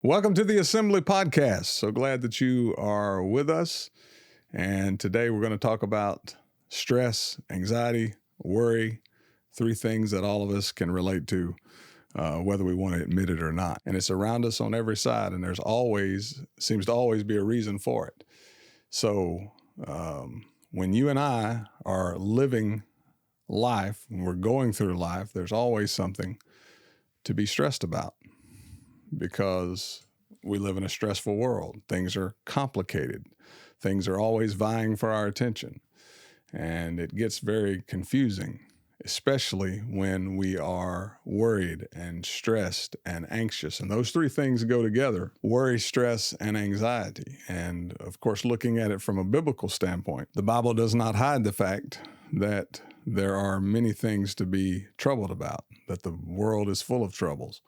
Welcome to the Assembly Podcast. So glad that you are with us. And today we're going to talk about stress, anxiety, worry, three things that all of us can relate to, whether we want to admit it or not. And it's around us on every side, and seems to always be a reason for it. So when you and I are living life, when we're going through life, there's always something to be stressed about, because we live in a stressful world. Things are complicated. Things are always vying for our attention. And it gets very confusing, especially when we are worried and stressed and anxious. And those three things go together: worry, stress, and anxiety. And of course, looking at it from a biblical standpoint, the Bible does not hide the fact that there are many things to be troubled about, that the world is full of troubles.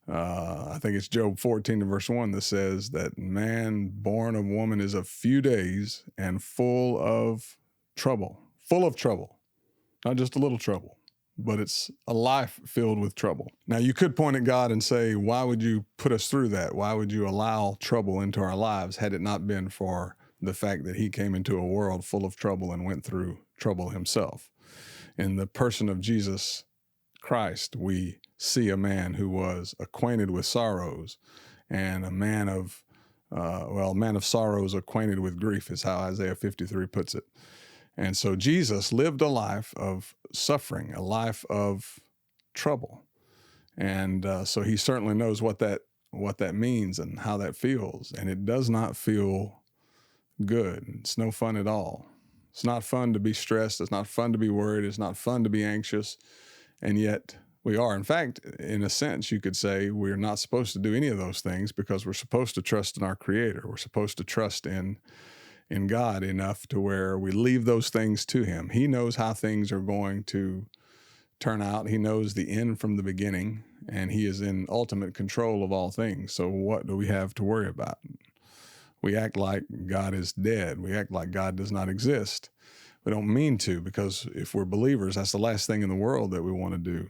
I think it's Job 14 verse 1 that says that man born of woman is of few days and full of trouble, not just a little trouble, but it's a life filled with trouble. Now, you could point at God and say, why would you put us through that? Why would you allow trouble into our lives had it not been for the fact that he came into a world full of trouble and went through trouble himself? In the person of Jesus Christ, we see a man who was acquainted with sorrows, and a man of sorrows acquainted with grief is how Isaiah 53 puts it. And so Jesus lived a life of suffering, a life of trouble. And so he certainly knows what that means and how that feels. And it does not feel good. It's no fun at all. It's not fun to be stressed. It's not fun to be worried. It's not fun to be anxious. And yet we are. In fact, in a sense, you could say we're not supposed to do any of those things, because we're supposed to trust in our Creator. We're supposed to trust in God enough to where we leave those things to Him. He knows how things are going to turn out. He knows the end from the beginning, and He is in ultimate control of all things. So what do we have to worry about? We act like God is dead. We act like God does not exist. We don't mean to, because if we're believers, that's the last thing in the world that we want to do.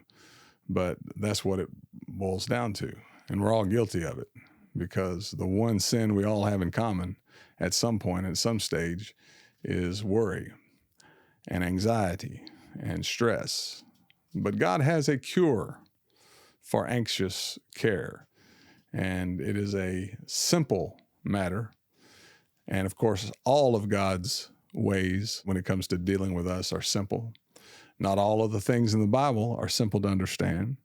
But that's what it boils down to. And we're all guilty of it, because the one sin we all have in common at some point, at some stage, is worry and anxiety and stress. But God has a cure for anxious care, and it is a simple matter. And of course, all of God's ways when it comes to dealing with us are simple. Not all of the things in the Bible are simple to understand.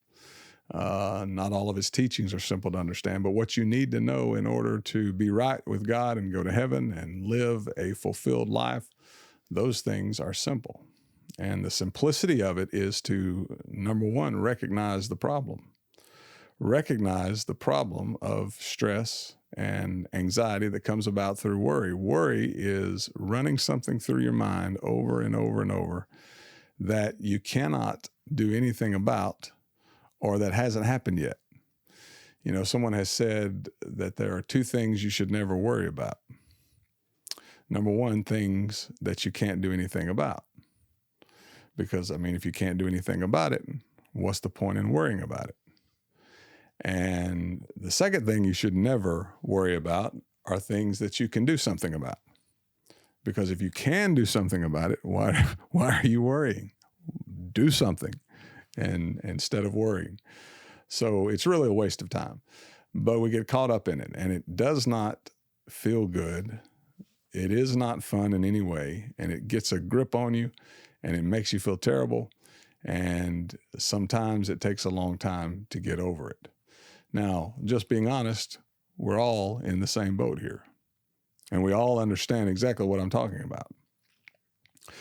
Not all of his teachings are simple to understand. But what you need to know in order to be right with God and go to heaven and live a fulfilled life, those things are simple. And the simplicity of it is to, number one, recognize the problem. Recognize the problem of stress and anxiety that comes about through worry. Worry is running something through your mind over and over and over that you cannot do anything about, or that hasn't happened yet. You know, someone has said that there are two things you should never worry about. Number one, things that you can't do anything about. Because, if you can't do anything about it, what's the point in worrying about it? And the second thing you should never worry about are things that you can do something about. Because if you can do something about it, why are you worrying? Do something and instead of worrying. So it's really a waste of time. But we get caught up in it, and it does not feel good. It is not fun in any way, and it gets a grip on you, and it makes you feel terrible. And sometimes it takes a long time to get over it. Now, just being honest, we're all in the same boat here. And we all understand exactly what I'm talking about.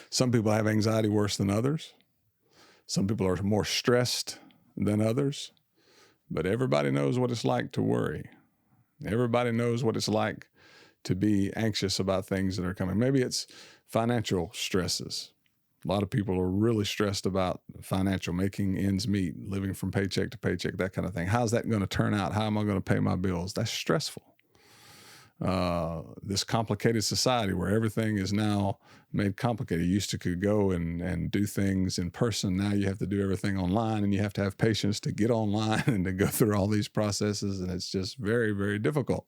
Some people have anxiety worse than others. Some people are more stressed than others. But everybody knows what it's like to worry. Everybody knows what it's like to be anxious about things that are coming. Maybe it's financial stresses. A lot of people are really stressed about financial, making ends meet, living from paycheck to paycheck, that kind of thing. How's that going to turn out? How am I going to pay my bills? That's stressful. this complicated society where everything is now made complicated. You used to could go and do things in person. Now you have to do everything online, and you have to have patience to get online and to go through all these processes. And it's just very, very difficult.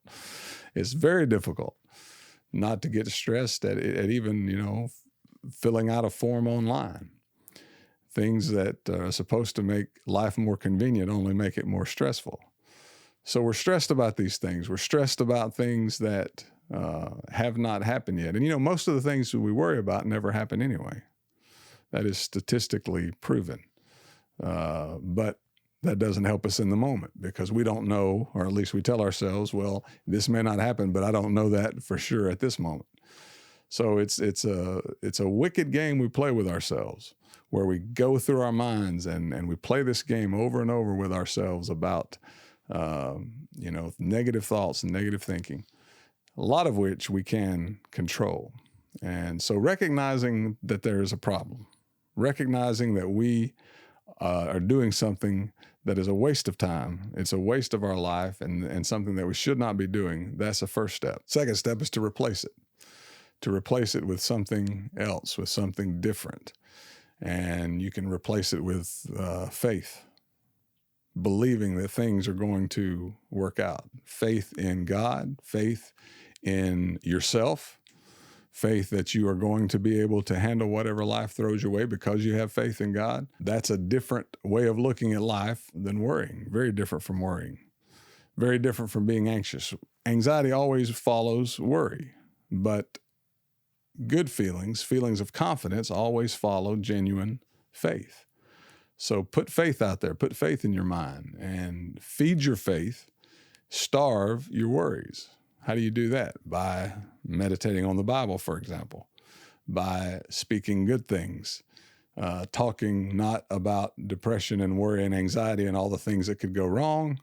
It's very difficult not to get stressed at even, filling out a form online. Things that are supposed to make life more convenient only make it more stressful. So we're stressed about these things. We're stressed about things that have not happened yet. And, most of the things that we worry about never happen anyway. That is statistically proven. But that doesn't help us in the moment because we don't know, or at least we tell ourselves, well, this may not happen, but I don't know that for sure at this moment. So it's a wicked game we play with ourselves, where we go through our minds and we play this game over and over with ourselves about, negative thoughts and negative thinking, a lot of which we can control. And so recognizing that there is a problem, recognizing that we are doing something that is a waste of time, it's a waste of our life and something that we should not be doing, that's the first step. Second step is to replace it with something else, with something different. And you can replace it with faith, believing that things are going to work out. Faith in God, faith in yourself, faith that you are going to be able to handle whatever life throws your way because you have faith in God. That's a different way of looking at life than worrying. Very different from worrying. Very different from being anxious. Anxiety always follows worry, but good feelings of confidence always follow genuine faith. So put faith out there, put faith in your mind and feed your faith, starve your worries. How do you do that? By meditating on the Bible, for example, by speaking good things, talking not about depression and worry and anxiety and all the things that could go wrong,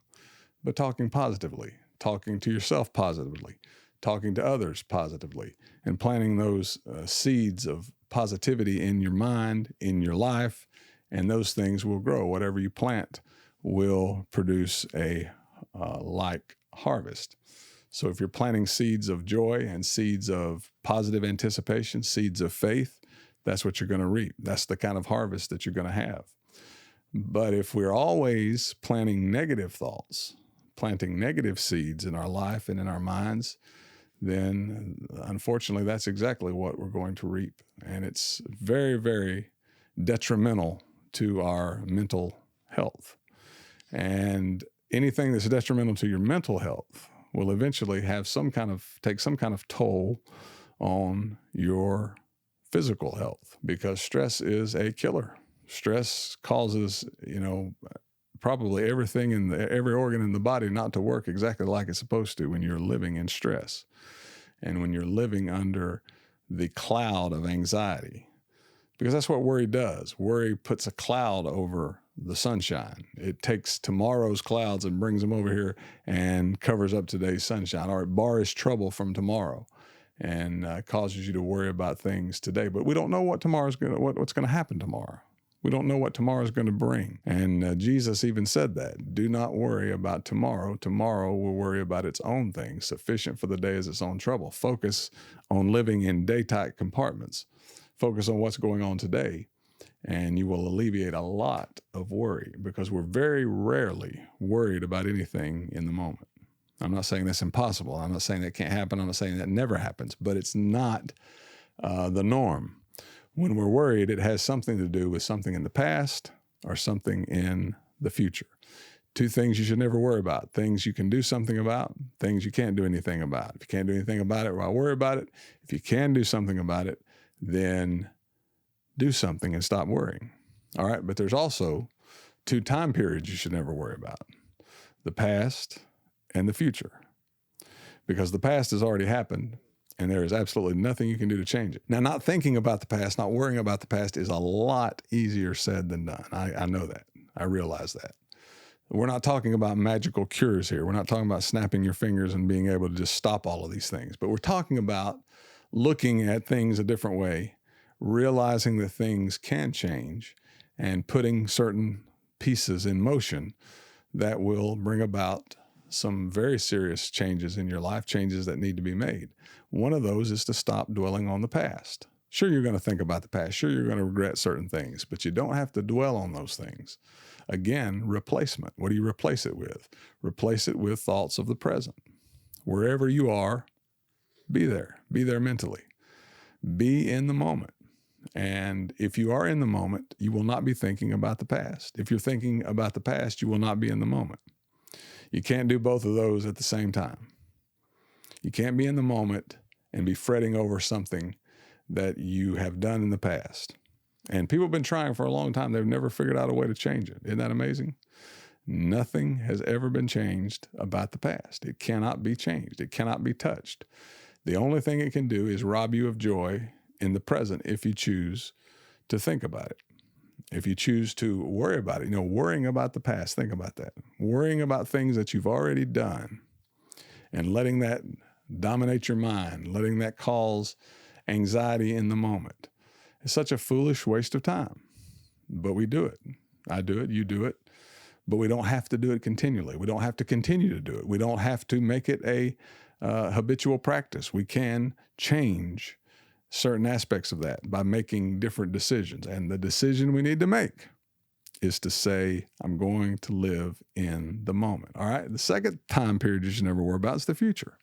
but talking positively, talking to yourself positively, talking to others positively, and planting those seeds of positivity in your mind, in your life, and those things will grow. Whatever you plant will produce a like harvest. So if you're planting seeds of joy and seeds of positive anticipation, seeds of faith, that's what you're going to reap. That's the kind of harvest that you're going to have. But if we're always planting negative thoughts, planting negative seeds in our life and in our minds, then unfortunately that's exactly what we're going to reap. And it's very, very detrimental to our mental health. And anything that's detrimental to your mental health will eventually take some kind of toll on your physical health, because stress is a killer. Stress causes, probably every organ in the body not to work exactly like it's supposed to when you're living in stress and when you're living under the cloud of anxiety. Because that's what worry does. Worry puts a cloud over the sunshine. It takes tomorrow's clouds and brings them over here and covers up today's sunshine, or it bars trouble from tomorrow and causes you to worry about things today. But we don't know what's going to happen tomorrow. We don't know what tomorrow is going to bring. And Jesus even said that. Do not worry about tomorrow. Tomorrow will worry about its own things. Sufficient for the day is its own trouble. Focus on living in day-tight compartments. Focus on what's going on today, and you will alleviate a lot of worry, because we're very rarely worried about anything in the moment. I'm not saying that's impossible. I'm not saying that can't happen. I'm not saying that never happens, but it's not the norm. When we're worried, it has something to do with something in the past or something in the future. Two things you should never worry about: things you can do something about, things you can't do anything about. If you can't do anything about it, why worry about it? If you can do something about it, then do something and stop worrying. All right, but there's also two time periods you should never worry about: the past and the future. Because the past has already happened, and there is absolutely nothing you can do to change it. Now, not thinking about the past, not worrying about the past is a lot easier said than done. I know that. I realize that. We're not talking about magical cures here. We're not talking about snapping your fingers and being able to just stop all of these things. But we're talking about looking at things a different way, realizing that things can change, and putting certain pieces in motion that will bring about some very serious changes in your life, changes that need to be made. One of those is to stop dwelling on the past. Sure, you're going to think about the past. Sure, you're going to regret certain things, but you don't have to dwell on those things. Again, replacement. What do you replace it with? Replace it with thoughts of the present. Wherever you are, be there. Be there mentally. Be in the moment. And if you are in the moment, you will not be thinking about the past. If you're thinking about the past, you will not be in the moment. You can't do both of those at the same time. You can't be in the moment and be fretting over something that you have done in the past. And people have been trying for a long time. They've never figured out a way to change it. Isn't that amazing? Nothing has ever been changed about the past. It cannot be changed. It cannot be touched. The only thing it can do is rob you of joy in the present if you choose to think about it. If you choose to worry about it, worrying about the past, think about that. Worrying about things that you've already done and letting that dominate your mind, letting that cause anxiety in the moment. It's such a foolish waste of time, but we do it. I do it, you do it, but we don't have to do it continually. We don't have to continue to do it. We don't have to make it a habitual practice. We can change certain aspects of that by making different decisions. And the decision we need to make is to say, I'm going to live in the moment. All right. The second time period you should never worry about is the future.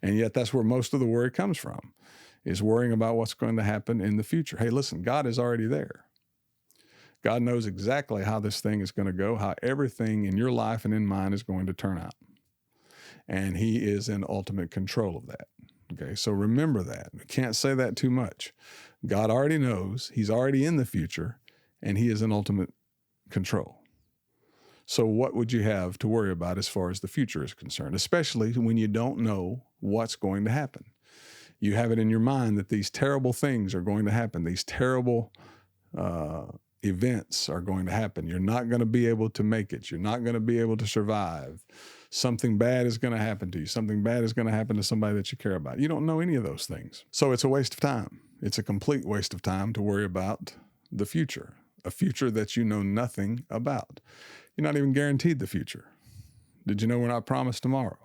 And yet that's where most of the worry comes from, is worrying about what's going to happen in the future. Hey, listen, God is already there. God knows exactly how this thing is going to go, how everything in your life and in mine is going to turn out. And he is in ultimate control of that. Okay, so remember that. We can't say that too much. God already knows, he's already in the future, and he is in ultimate control. So what would you have to worry about as far as the future is concerned, especially when you don't know what's going to happen? You have it in your mind that these terrible things are going to happen. These terrible events are going to happen. You're not going to be able to make it. You're not going to be able to survive. Something bad is going to happen to you. Something bad is going to happen to somebody that you care about. You don't know any of those things. So it's a waste of time. It's a complete waste of time to worry about the future, a future that you know nothing about. You're not even guaranteed the future. Did you know we're not promised tomorrow?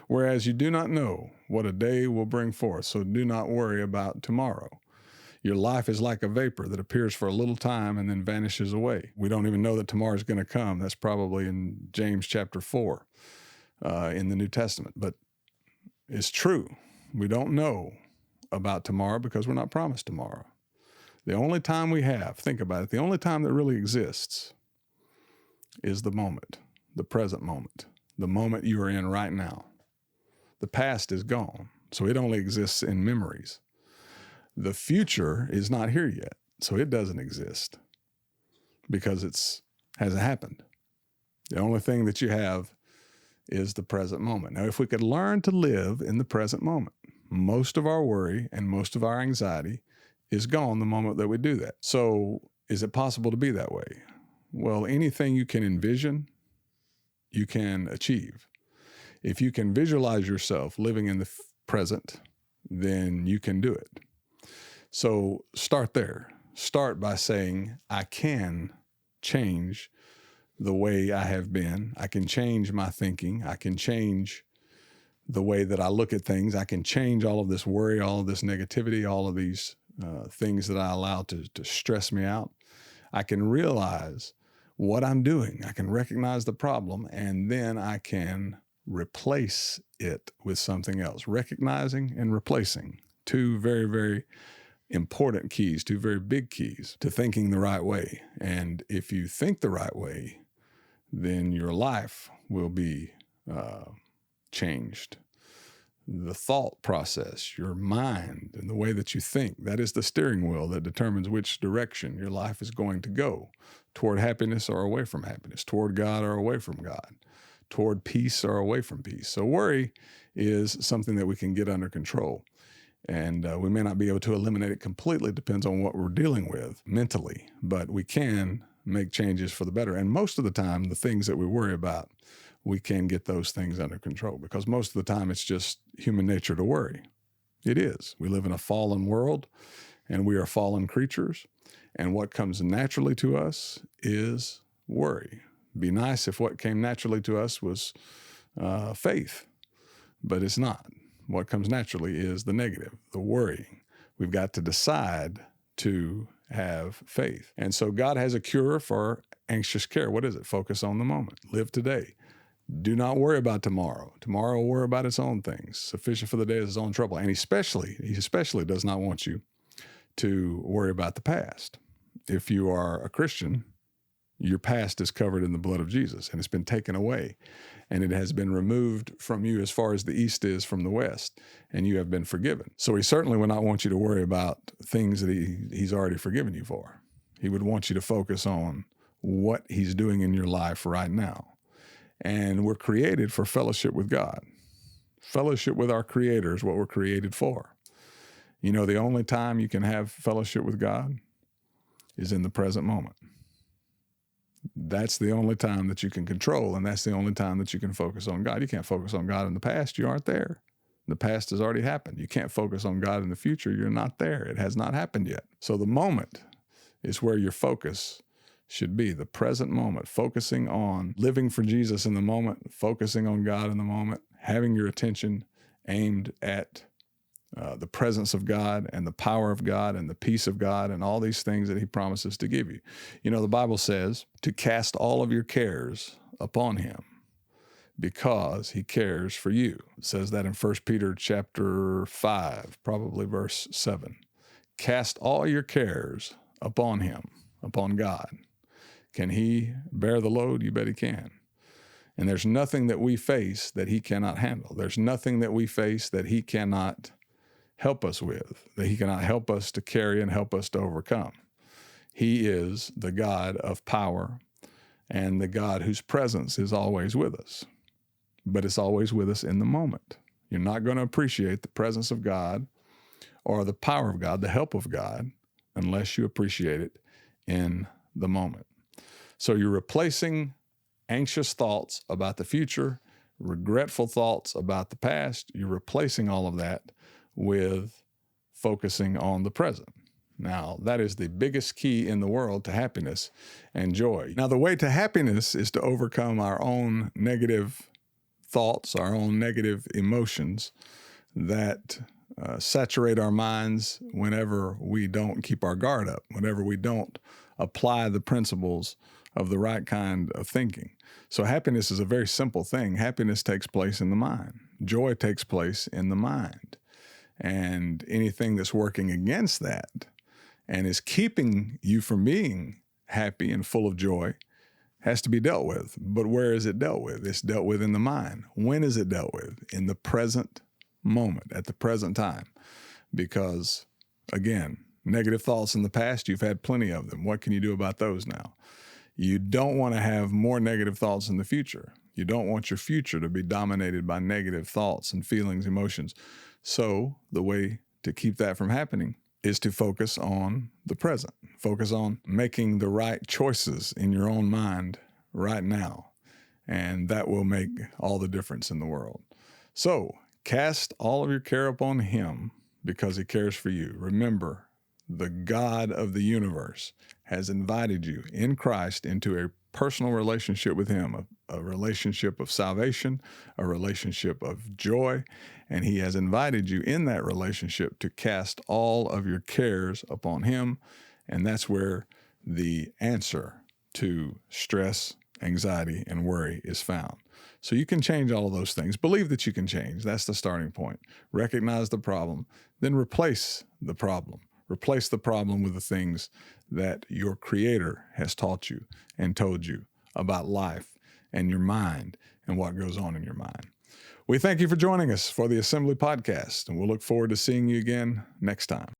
Whereas you do not know what a day will bring forth, so do not worry about tomorrow. Your life is like a vapor that appears for a little time and then vanishes away. We don't even know that tomorrow is going to come. That's probably in James chapter 4 in the New Testament. But it's true. We don't know about tomorrow because we're not promised tomorrow. The only time we have, think about it, the only time that really exists is the moment, the present moment, the moment you are in right now. The past is gone, so it only exists in memories. The future is not here yet, so it doesn't exist because it hasn't happened. The only thing that you have is the present moment. Now, if we could learn to live in the present moment, most of our worry and most of our anxiety is gone the moment that we do that. So is it possible to be that way? Well, anything you can envision, you can achieve. If you can visualize yourself living in the present, then you can do it. So start there. Start by saying, I can change the way I have been. I can change my thinking. I can change the way that I look at things. I can change all of this worry, all of this negativity, all of these things that I allow to stress me out. I can realize what I'm doing. I can recognize the problem, and then I can replace it with something else. Recognizing and replacing, two very, very important keys, two very big keys to thinking the right way. And if you think the right way, then your life will be changed. The thought process, your mind, and the way that you think, that is the steering wheel that determines which direction your life is going to go, toward happiness or away from happiness, toward God or away from God, toward peace or away from peace. So worry is something that we can get under control. And we may not be able to eliminate it completely, depends on what we're dealing with mentally, but we can make changes for the better. And most of the time, the things that we worry about, we can get those things under control, because most of the time it's just human nature to worry. It is. We live in a fallen world and we are fallen creatures. And what comes naturally to us is worry. It'd be nice if what came naturally to us was faith, but it's not. What comes naturally is the negative, the worrying. We've got to decide to have faith. And so God has a cure for anxious care. What is it? Focus on the moment. Live today. Do not worry about tomorrow. Tomorrow will worry about its own things. Sufficient for the day is its own trouble. And he especially does not want you to worry about the past. If you are a Christian, your past is covered in the blood of Jesus, and it's been taken away, and it has been removed from you as far as the east is from the west, and you have been forgiven. So he certainly would not want you to worry about things that he's already forgiven you for. He would want you to focus on what he's doing in your life right now. And we're created for fellowship with God. Fellowship with our Creator is what we're created for. You know, the only time you can have fellowship with God is in the present moment. That's the only time that you can control, and that's the only time that you can focus on God. You can't focus on God in the past. You aren't there. The past has already happened. You can't focus on God in the future. You're not there. It has not happened yet. So the moment is where your focus should be, the present moment, focusing on living for Jesus in the moment, focusing on God in the moment, having your attention aimed at the presence of God and the power of God and the peace of God and all these things that he promises to give you. You know, the Bible says to cast all of your cares upon him because he cares for you. It says that in 1 Peter chapter 5, probably verse 7. Cast all your cares upon him, upon God. Can he bear the load? You bet he can. And there's nothing that we face that he cannot handle. There's nothing that we face that he cannot help us with, that he cannot help us to carry and help us to overcome. He is the God of power and the God whose presence is always with us, but it's always with us in the moment. You're not going to appreciate the presence of God or the power of God, the help of God, unless you appreciate it in the moment. So you're replacing anxious thoughts about the future, regretful thoughts about the past. You're replacing all of that with focusing on the present. Now, that is the biggest key in the world to happiness and joy. Now, the way to happiness is to overcome our own negative thoughts, our own negative emotions that saturate our minds whenever we don't keep our guard up, whenever we don't apply the principles of the right kind of thinking. So happiness is a very simple thing. Happiness takes place in the mind. Joy takes place in the mind. And anything that's working against that and is keeping you from being happy and full of joy has to be dealt with. But where is it dealt with? It's dealt with in the mind. When is it dealt with? In the present moment, at the present time. Because, again, negative thoughts in the past, you've had plenty of them. What can you do about those now? You don't want to have more negative thoughts in the future. You don't want your future to be dominated by negative thoughts and feelings, emotions. So the way to keep that from happening is to focus on the present. Focus on making the right choices in your own mind right now. And that will make all the difference in the world. So cast all of your care upon him because he cares for you. Remember, the God of the universe has invited you in Christ into a personal relationship with him, a relationship of salvation, a relationship of joy, and he has invited you in that relationship to cast all of your cares upon him, and that's where the answer to stress, anxiety, and worry is found. So you can change all of those things. Believe that you can change. That's the starting point. Recognize the problem, then replace the problem. Replace the problem with the things that your Creator has taught you and told you about life and your mind and what goes on in your mind. We thank you for joining us for the Assembly Podcast, and we'll look forward to seeing you again next time.